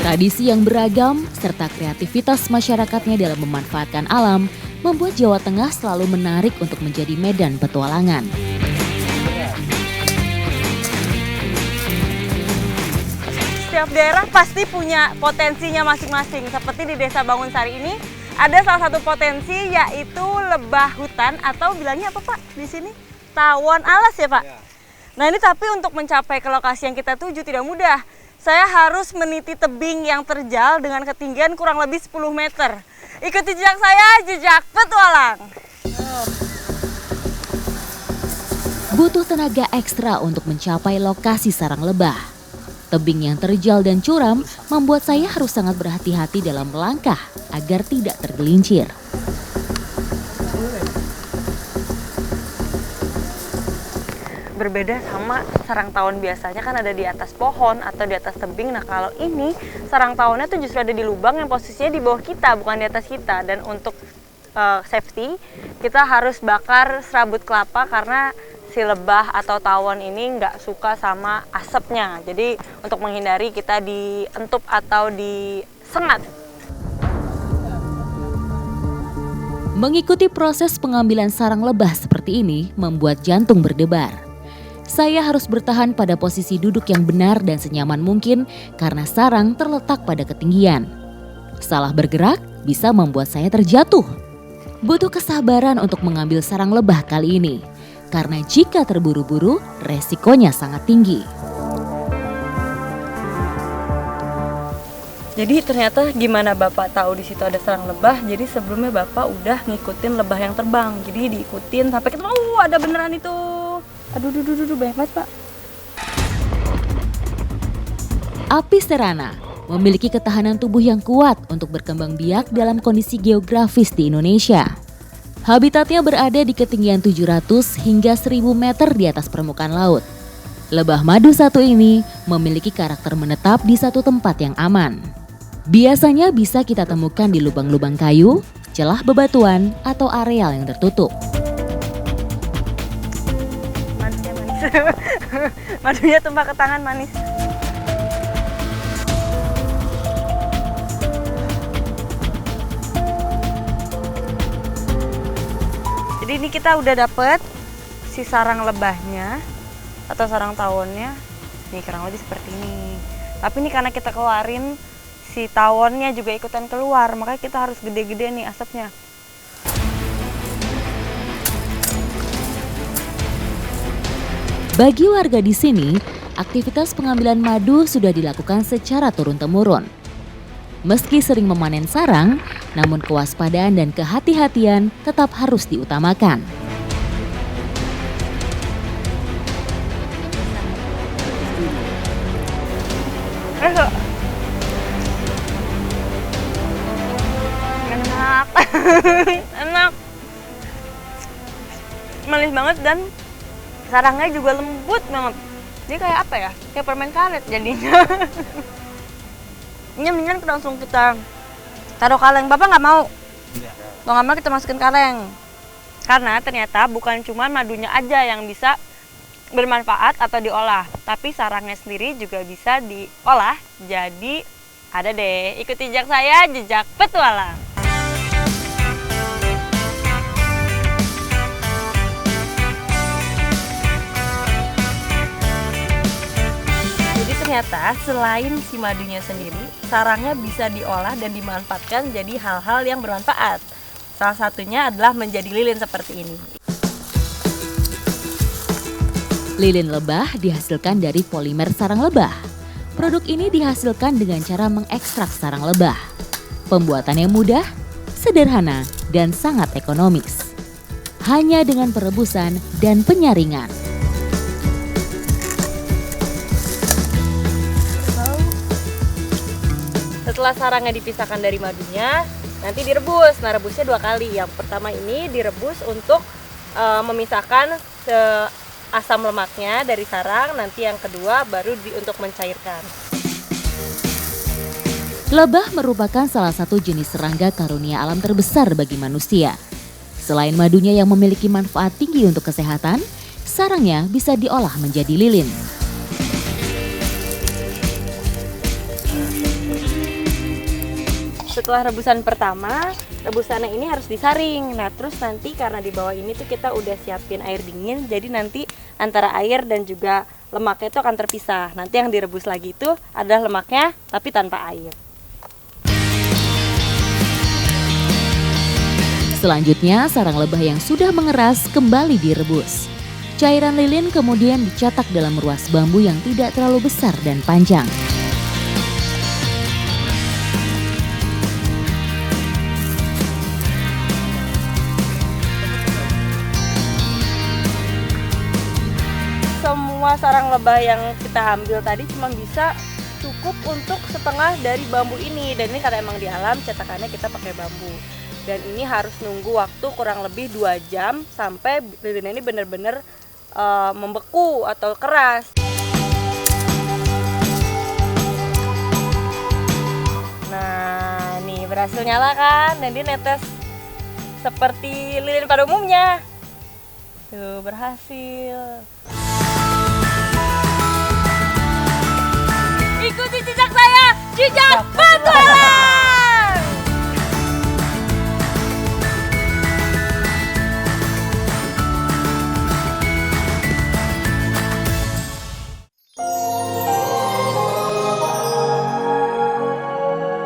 Tradisi yang beragam serta kreativitas masyarakatnya dalam memanfaatkan alam membuat Jawa Tengah selalu menarik untuk menjadi medan petualangan. Setiap daerah pasti punya potensinya masing-masing. Seperti di Desa Bangunsari ini ada salah satu potensi yaitu lebah hutan atau bilangnya apa Pak di sini? Tawon alas ya Pak? Ya. Nah ini tapi untuk mencapai ke lokasi yang kita tuju tidak mudah. Saya harus meniti tebing yang terjal dengan ketinggian kurang lebih 10 meter. Ikuti jejak saya, jejak petualang. Butuh tenaga ekstra untuk mencapai lokasi sarang lebah. Tebing yang terjal dan curam membuat saya harus sangat berhati-hati dalam melangkah agar tidak tergelincir. Berbeda sama sarang tawon biasanya kan ada di atas pohon atau di atas tebing. Nah kalau ini sarang tawonnya tuh justru ada di lubang yang posisinya di bawah kita bukan di atas kita. Dan untuk safety kita harus bakar serabut kelapa karena si lebah atau tawon ini nggak suka sama asapnya. Jadi untuk menghindari kita dientup atau disengat. Mengikuti proses pengambilan sarang lebah seperti ini membuat jantung berdebar. Saya harus bertahan pada posisi duduk yang benar dan senyaman mungkin karena sarang terletak pada ketinggian. Salah bergerak bisa membuat saya terjatuh. Butuh kesabaran untuk mengambil sarang lebah kali ini, karena jika terburu-buru resikonya sangat tinggi. Jadi ternyata gimana Bapak tahu di situ ada sarang lebah? Jadi sebelumnya Bapak udah ngikutin lebah yang terbang. Jadi diikutin sampai ketemu, ada beneran itu. Aduh, banyak banget Pak. Apis cerana memiliki ketahanan tubuh yang kuat untuk berkembang biak dalam kondisi geografis di Indonesia. Habitatnya berada di ketinggian 700 hingga 1000 meter di atas permukaan laut. Lebah madu satu ini memiliki karakter menetap di satu tempat yang aman. Biasanya bisa kita temukan di lubang-lubang kayu, celah bebatuan, atau areal yang tertutup. Madunya tumpah ke tangan manis. Jadi ini kita udah dapet si sarang lebahnya atau sarang tawonnya. Nih kurang lebih seperti ini. Tapi ini karena kita keluarin si tawonnya juga ikutan keluar, makanya kita harus gede-gede nih asapnya. Bagi warga di sini, aktivitas pengambilan madu sudah dilakukan secara turun-temurun. Meski sering memanen sarang, namun kewaspadaan dan kehati-hatian tetap harus diutamakan. Enak, enak, manis banget dan sarangnya juga lembut banget. Ini kayak apa ya? Kayak permen karet jadinya. Ini mendingan langsung kita taruh kaleng. Bapak nggak mau? Mau nggak mau kita masukin kaleng. Karena ternyata bukan cuma madunya aja yang bisa bermanfaat atau diolah, tapi sarangnya sendiri juga bisa diolah. Jadi ada deh, ikuti jejak saya, jejak petualang. Ternyata selain si madunya sendiri, sarangnya bisa diolah dan dimanfaatkan jadi hal-hal yang bermanfaat. Salah satunya adalah menjadi lilin seperti ini. Lilin lebah dihasilkan dari polimer sarang lebah. Produk ini dihasilkan dengan cara mengekstrak sarang lebah. Pembuatannya mudah, sederhana, dan sangat ekonomis. Hanya dengan perebusan dan penyaringan. Setelah sarangnya dipisahkan dari madunya, nanti direbus. Nah, rebusnya 2 kali. Yang pertama ini direbus untuk memisahkan asam lemaknya dari sarang. Nanti yang kedua baru untuk mencairkan. Lebah merupakan salah satu jenis serangga karunia alam terbesar bagi manusia. Selain madunya yang memiliki manfaat tinggi untuk kesehatan, sarangnya bisa diolah menjadi lilin. setelah rebusan pertama, rebusannya ini harus disaring. Nah, terus nanti karena di bawah ini tuh kita udah siapin air dingin, jadi nanti antara air dan juga lemaknya itu akan terpisah. Nanti yang direbus lagi itu adalah lemaknya tapi tanpa air. Selanjutnya, sarang lebah yang sudah mengeras kembali direbus. Cairan lilin kemudian dicetak dalam ruas bambu yang tidak terlalu besar dan panjang. Semua sarang lebah yang kita ambil tadi cuma bisa cukup untuk setengah dari bambu ini. Dan ini karena emang di alam cetakannya kita pakai bambu. Dan ini harus nunggu waktu kurang lebih 2 jam sampai lilin ini benar-benar membeku atau keras. Nah, nih berhasil nyala kan, dan dia netes seperti lilin pada umumnya. Tuh, berhasil.